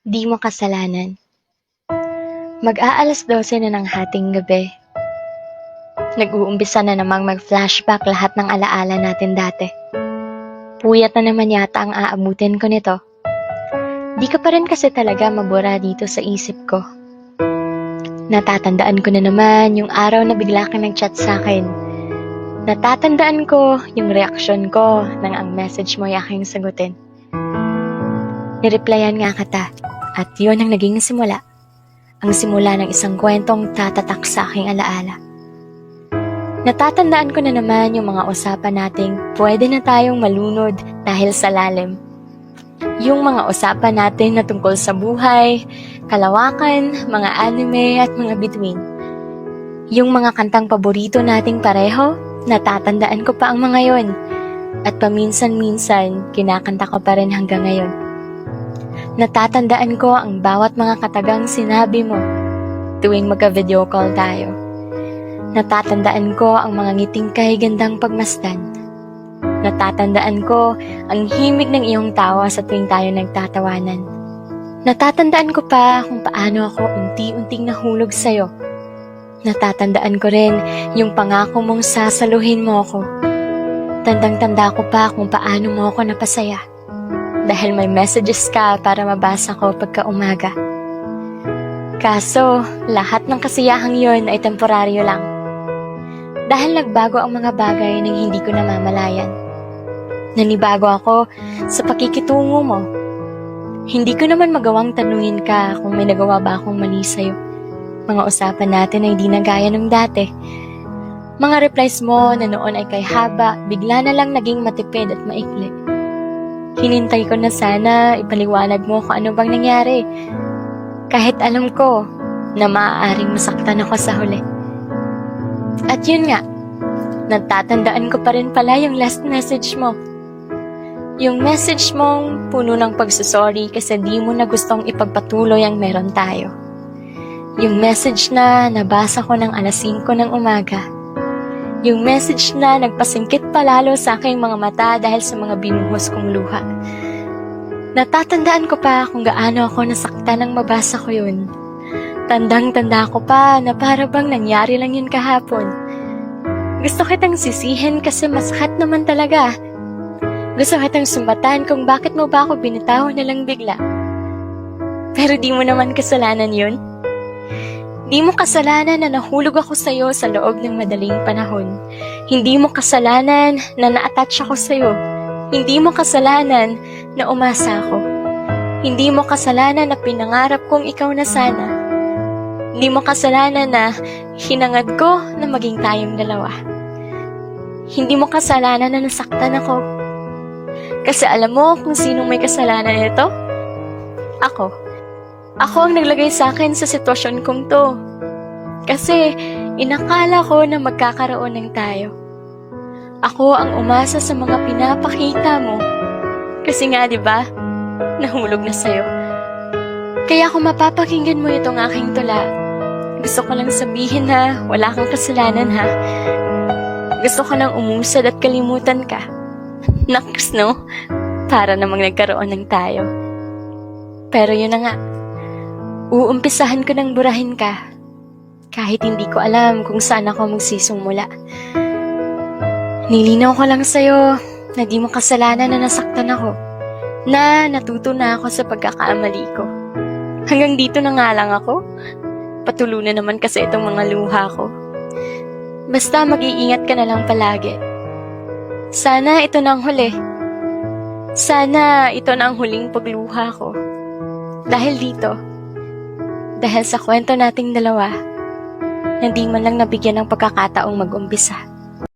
Di mo kasalanan. Mag-aalas 12 na ng hating gabi. Nag-uumpisa na namang mag-flashback lahat ng alaala natin dati. Puyat na naman yata ang aabutin ko nito. Di ka pa rin kasi talaga mabura dito sa isip ko. Natatandaan ko na naman yung araw na bigla kang nag-chat sa akin. Natatandaan ko yung reaksyon ko nang ang message mo ay aking sagutin. Nireplyan nga kita at yun ang naging simula. Ang simula ng isang kwentong tatatak sa aking alaala. Natatandaan ko na naman yung mga usapan nating pwede na tayong malunod dahil sa lalim. Yung mga usapan natin na tungkol sa buhay, kalawakan, mga anime at mga bituin. Yung mga kantang paborito nating pareho, natatandaan ko pa ang mga yon. At paminsan-minsan, kinakanta ko pa rin hanggang ngayon. Natatandaan ko ang bawat mga katagang sinabi mo tuwing magka-video call tayo. Natatandaan ko ang mga ngiting kahigandang pagmasdan. Natatandaan ko ang himig ng iyong tawa sa tuwing tayo nagtatawanan. Natatandaan ko pa kung paano ako unti-unting nahulog sa'yo. Natatandaan ko rin yung pangako mong sasaluhin mo ako. Tandang-tanda ko pa kung paano mo ako napasaya. Dahil may messages ka para mabasa ko pagka umaga. Kaso, lahat ng kasiyahang yon ay temporaryo lang. Dahil nagbago ang mga bagay nang hindi ko namamalayan. Nanibago ako sa pakikitungo mo. Hindi ko naman magawang tanungin ka kung may nagawa ba akong mali sa'yo. Mga usapan natin ay di na gaya ng dati. Mga replies mo na noon ay kay haba, bigla na lang naging matipid at maikli. Hinintay ko na sana ipaliwanag mo kung ano bang nangyari. Kahit alam ko na maaaring masaktan ako sa huli. At yun nga, natatandaan ko pa rin pala yung last message mo. Yung message mong puno ng pagsusorry kasi di mo na gustong ipagpatuloy ang meron tayo. Yung message na nabasa ko ng alas 5 ng umaga. Yung message na nagpasingkit palalo sa aking mga mata dahil sa mga binuhos kong luha. Natatandaan ko pa kung gaano ako nasaktan nang mabasa ko yun. Tandang-tanda ko pa na para bang nangyari lang yun kahapon. Gusto kitang sisihin kasi masakit naman talaga. Gusto kitang sumbatan kung bakit mo ba ako binitawan na lang bigla. Pero di mo naman kasalanan yun. Di mo kasalanan na nahulog ako sa'yo sa loob ng madaling panahon. Hindi mo kasalanan na na-attach ako sa'yo. Hindi mo kasalanan na umasa ako. Hindi mo kasalanan na pinangarap kong ikaw na sana. Hindi mo kasalanan na hinangad ko na maging tayong dalawa. Hindi mo kasalanan na nasaktan ako. Kasi alam mo kung sinong may kasalanan nito? Ako. Ako ang naglagay sa akin sa sitwasyon kong to. Kasi inakala ko na magkakaroon ng tayo. Ako ang umasa sa mga pinapakita mo. Kasi nga, di ba? Nahulog na sa'yo. Kaya kung mapapakinggan mo itong aking tula, gusto ko lang sabihin na wala kang kasalanan ha. Gusto ko nang umusad at kalimutan ka. Naks, no? Para namang nagkaroon ng tayo. Pero yun na nga. Uumpisahan ko nang burahin ka. Kahit hindi ko alam kung saan ako magsisimula. Nilinaw ko lang sa'yo na di mo kasalanan na nasaktan ako. Na natuto na ako sa pagkakamali ko. Hanggang dito na nga lang ako. Patulunan naman kasi itong mga luha ko. Basta mag-iingat ka na lang palagi. Sana ito na ang huli. Sana ito na ang huling pagluha ko. Dahil dito, dahil sa kwento nating dalawa, hindi man lang nabigyan ng pagkakataong mag-umpisa.